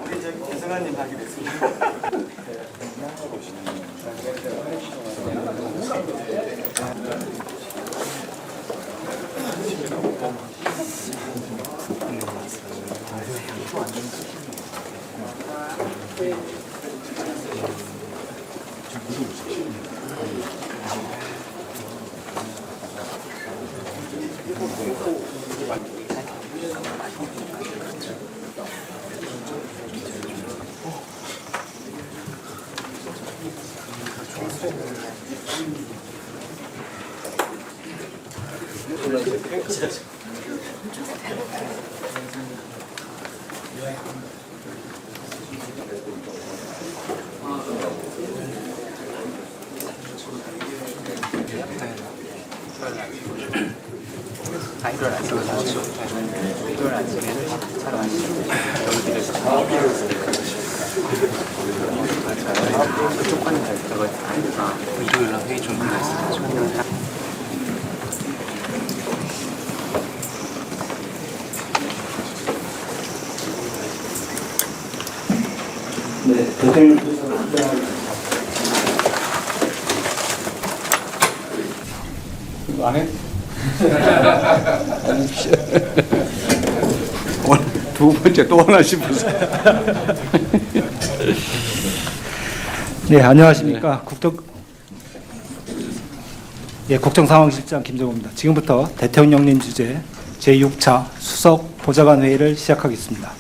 우리 저기 개성아님 하기로 했습니다. 다 일어났어요. 일어나시면 차로 맞아요. 그쪽 관련 저거 일요일날 회의 좀 들었어요. 네, 대통령 부서로 입장하겠습니다. 안 해? 오늘 두 번째 또 하나 싶어서. 네, 안녕하십니까. 국정상황실장 김정우입니다. 지금부터 대통령님 주재 제6차 수석 보좌관 회의를 시작하겠습니다.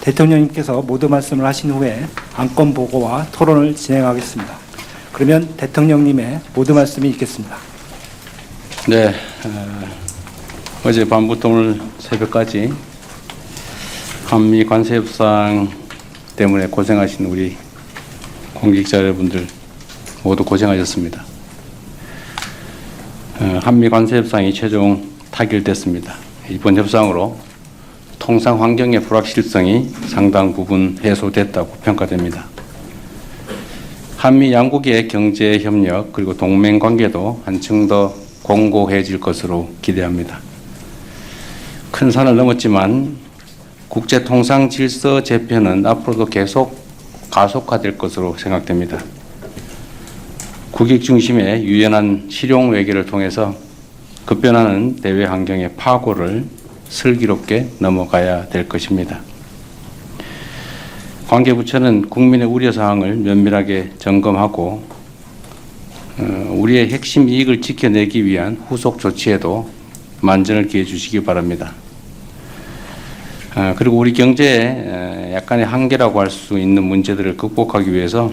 대통령님께서 모두 말씀을 하신 후에 안건 보고와 토론을 진행하겠습니다. 그러면 대통령님의 모두 말씀이 있겠습니다. 네, 어제 밤부터 오늘 새벽까지 한미 관세 협상 때문에 고생하신 우리 공직자 여러분들 모두 고생하셨습니다. 한미 관세 협상이 최종 타결됐습니다. 이번 협상으로 통상 환경의 불확실성이 상당 부분 해소됐다고 평가됩니다. 한미 양국의 경제 협력 그리고 동맹 관계도 한층 더 공고해질 것으로 기대합니다. 큰 산을 넘었지만 국제 통상 질서 재편은 앞으로도 계속 가속화될 것으로 생각됩니다. 국익 중심의 유연한 실용 외교를 통해서 급변하는 대외 환경의 파고를 슬기롭게 넘어가야 될 것입니다. 관계부처는 국민의 우려사항을 면밀하게 점검하고 우리의 핵심 이익을 지켜내기 위한 후속 조치에도 만전을 기해 주시기 바랍니다. 그리고 우리 경제에 약간의 한계라고 할 수 있는 문제들을 극복하기 위해서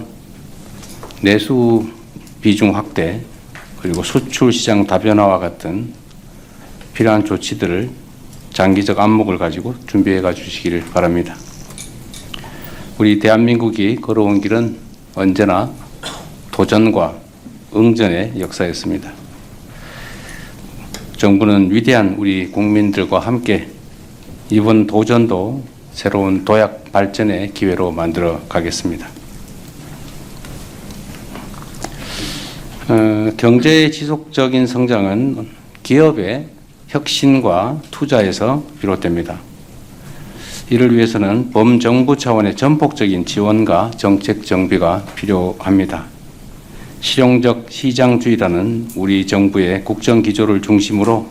내수 비중 확대 그리고 수출 시장 다변화와 같은 필요한 조치들을 장기적 안목을 가지고 준비해 주시기를 바랍니다. 우리 대한민국이 걸어온 길은 언제나 도전과 응전의 역사였습니다. 정부는 위대한 우리 국민들과 함께 이번 도전도 새로운 도약 발전의 기회로 만들어 가겠습니다. 경제의 지속적인 성장은 기업의 혁신과 투자에서 비롯됩니다. 이를 위해서는 범정부 차원의 전폭적인 지원과 정책 정비가 필요합니다. 실용적 시장주의라는 우리 정부의 국정 기조를 중심으로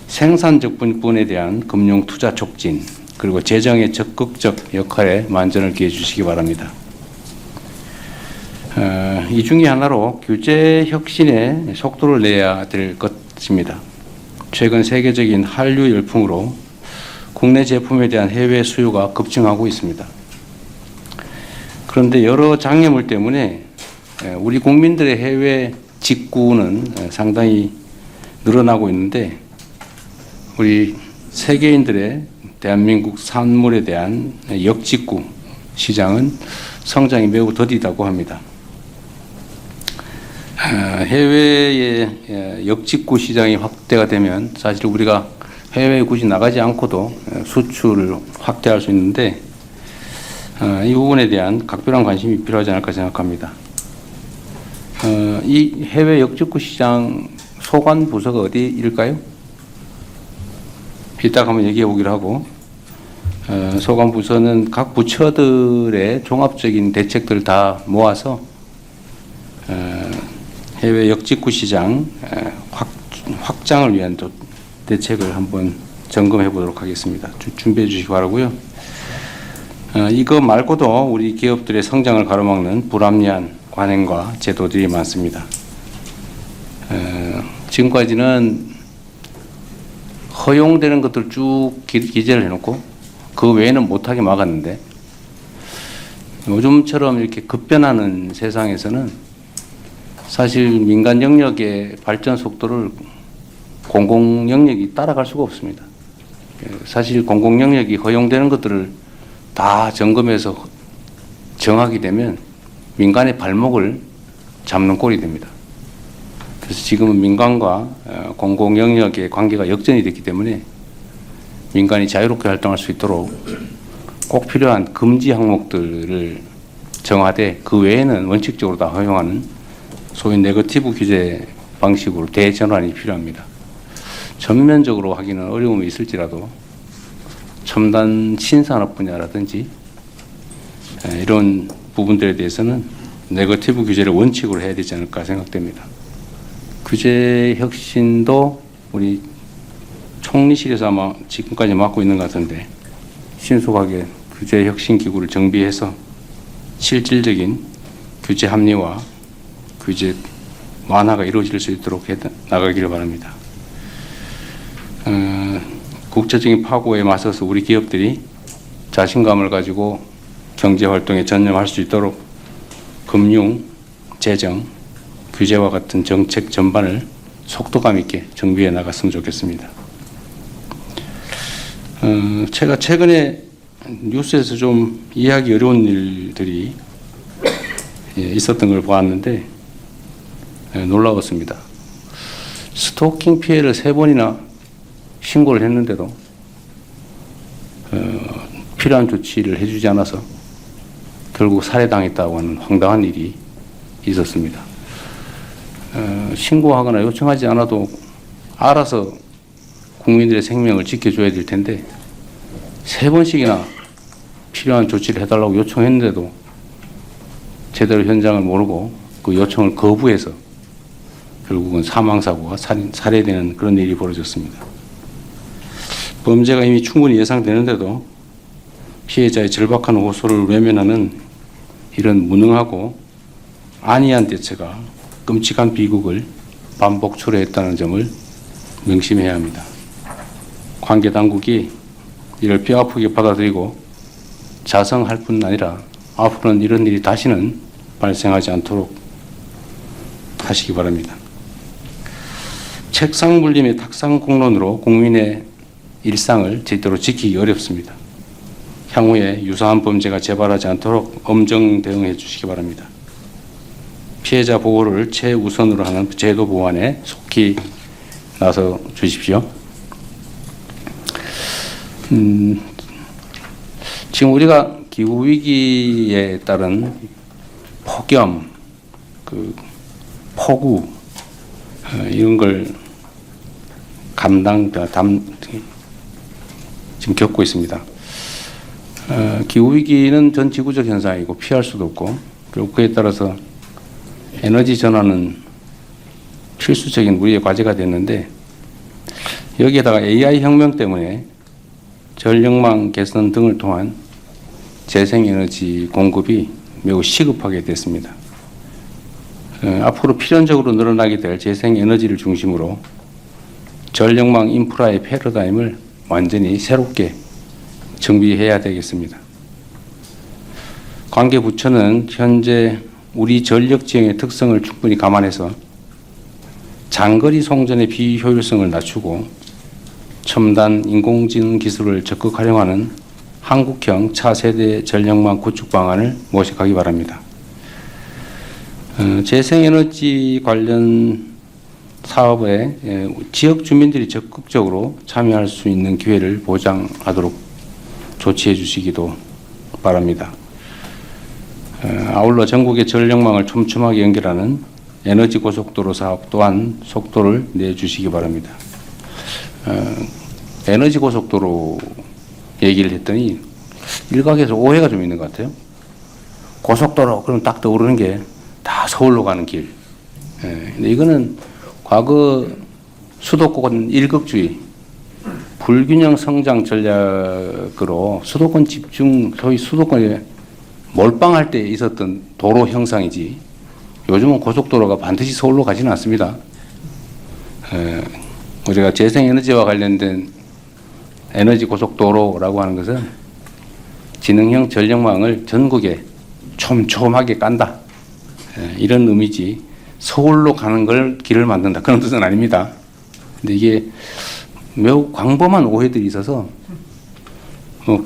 생산적 부분에 대한 금융 투자 촉진 그리고 재정의 적극적 역할에 만전을 기해 주시기 바랍니다. 이 중에 하나로 규제 혁신에 속도를 내야 될 것입니다. 최근 세계적인 한류 열풍으로 국내 제품에 대한 해외 수요가 급증하고 있습니다. 그런데 여러 장애물 때문에 우리 국민들의 해외 직구는 상당히 늘어나고 있는데 우리 세계인들의 대한민국 산물에 대한 역직구 시장은 성장이 매우 더디다고 합니다. 해외의 역직구 시장이 확대가 되면 사실 우리가 해외에 굳이 나가지 않고도 수출을 확대할 수 있는데 이 부분에 대한 각별한 관심이 필요하지 않을까 생각합니다. 이 해외 역직구 시장 소관 부서가 어디일까요? 이따가 한번 얘기해 보기로 하고 소관부서는 각 부처들의 종합적인 대책들을 다 모아서 해외 역직구 시장 확장을 위한 또 대책을 한번 점검해 보도록 하겠습니다. 준비해 주시기 바라고요. 이거 말고도 우리 기업들의 성장을 가로막는 불합리한 관행과 제도들이 많습니다. 지금까지는 허용되는 것들 쭉 기재를 해놓고 그 외에는 못하게 막았는데 요즘처럼 이렇게 급변하는 세상에서는 사실 민간 영역의 발전 속도를 공공 영역이 따라갈 수가 없습니다. 사실 공공 영역이 허용되는 것들을 다 점검해서 정하게 되면 민간의 발목을 잡는 꼴이 됩니다. 그래서 지금은 민간과 공공 영역의 관계가 역전이 됐기 때문에 민간이 자유롭게 활동할 수 있도록 꼭 필요한 금지 항목들을 정하되 그 외에는 원칙적으로 다 허용하는 소위 네거티브 규제 방식으로 대전환이 필요합니다. 전면적으로 하기는 어려움이 있을지라도 첨단 신산업 분야라든지 이런 부분들에 대해서는 네거티브 규제를 원칙으로 해야 되지 않을까 생각됩니다. 규제 혁신도 우리 총리실에서 아마 지금까지 맡고 있는 것 같은데 신속하게 규제 혁신 기구를 정비해서 실질적인 규제 합리화, 규제 완화가 이루어질 수 있도록 나가기를 바랍니다. 국제적인 파고에 맞서서 우리 기업들이 자신감을 가지고 경제 활동에 전념할 수 있도록 금융, 재정, 규제와 같은 정책 전반을 속도감 있게 정비해 나갔으면 좋겠습니다. 제가 최근에 뉴스에서 좀 이해하기 어려운 일들이 있었던 걸 보았는데 놀라웠습니다. 스토킹 피해를 3번이나 신고를 했는데도 필요한 조치를 해주지 않아서 결국 살해당했다고 하는 황당한 일이 있었습니다. 신고하거나 요청하지 않아도 알아서 국민들의 생명을 지켜줘야 될 텐데 3번씩이나 필요한 조치를 해달라고 요청했는데도 제대로 현장을 모르고 그 요청을 거부해서 결국은 사망사고가 살해되는 그런 일이 벌어졌습니다. 범죄가 이미 충분히 예상되는데도 피해자의 절박한 호소를 외면하는 이런 무능하고 안이한 대처가 끔찍한 비극을 반복 초래했다는 점을 명심해야 합니다. 관계 당국이 이를 뼈아프게 받아들이고 자성할 뿐 아니라 앞으로는 이런 일이 다시는 발생하지 않도록 하시기 바랍니다. 책상 물림의 탁상 공론으로 국민의 일상을 제대로 지키기 어렵습니다. 향후에 유사한 범죄가 재발하지 않도록 엄정 대응해 주시기 바랍니다. 피해자 보호를 최우선으로 하는 제도 보완에 속히 나서 주십시오. 지금 우리가 기후 위기에 따른 폭염, 폭우 이런 걸 지금 겪고 있습니다. 기후 위기는 전 지구적 현상이고 피할 수도 없고 그리고 그에 따라서 에너지 전환은 필수적인 우리의 과제가 됐는데 여기에다가 AI 혁명 때문에 전력망 개선 등을 통한 재생에너지 공급이 매우 시급하게 됐습니다. 앞으로 필연적으로 늘어나게 될 재생에너지를 중심으로 전력망 인프라의 패러다임을 완전히 새롭게 정비해야 되겠습니다. 관계 부처는 현재 우리 전력 지형의 특성을 충분히 감안해서 장거리 송전의 비효율성을 낮추고 첨단 인공지능 기술을 적극 활용하는 한국형 차세대 전력망 구축 방안을 모색하기 바랍니다. 재생에너지 관련 사업에 지역 주민들이 적극적으로 참여할 수 있는 기회를 보장하도록 조치해 주시기도 바랍니다. 아울러 전국의 전력망을 촘촘하게 연결하는 에너지 고속도로 사업 또한 속도를 내주시기 바랍니다. 에너지 고속도로 얘기를 했더니 일각에서 오해가 좀 있는 것 같아요. 고속도로 그럼 딱 떠오르는 게 다 서울로 가는 길. 예, 근데 이거는 과거 수도권 일극주의, 불균형 성장 전략으로 수도권 집중, 소위 수도권에 몰빵할 때 있었던 도로 형상이지 요즘은 고속도로가 반드시 서울로 가지는 않습니다. 우리가 재생에너지와 관련된 에너지 고속도로라고 하는 것은 지능형 전력망을 전국에 촘촘하게 깐다. 이런 의미지 서울로 가는 걸 길을 만든다. 그런 뜻은 아닙니다. 근데 이게 매우 광범한 오해들이 있어서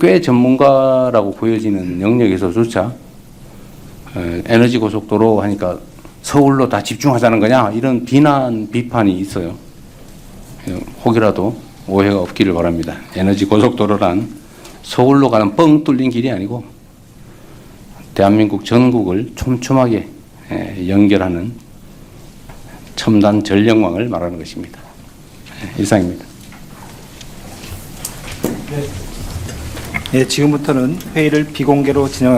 꽤 전문가라고 보여지는 영역에서조차 에너지 고속도로 하니까 서울로 다 집중하자는 거냐 이런 비난 비판이 있어요. 혹이라도 오해가 없기를 바랍니다. 에너지 고속도로란 서울로 가는 뻥 뚫린 길이 아니고 대한민국 전국을 촘촘하게 연결하는 첨단 전력망을 말하는 것입니다. 이상입니다. 예, 지금부터는 회의를 비공개로 진행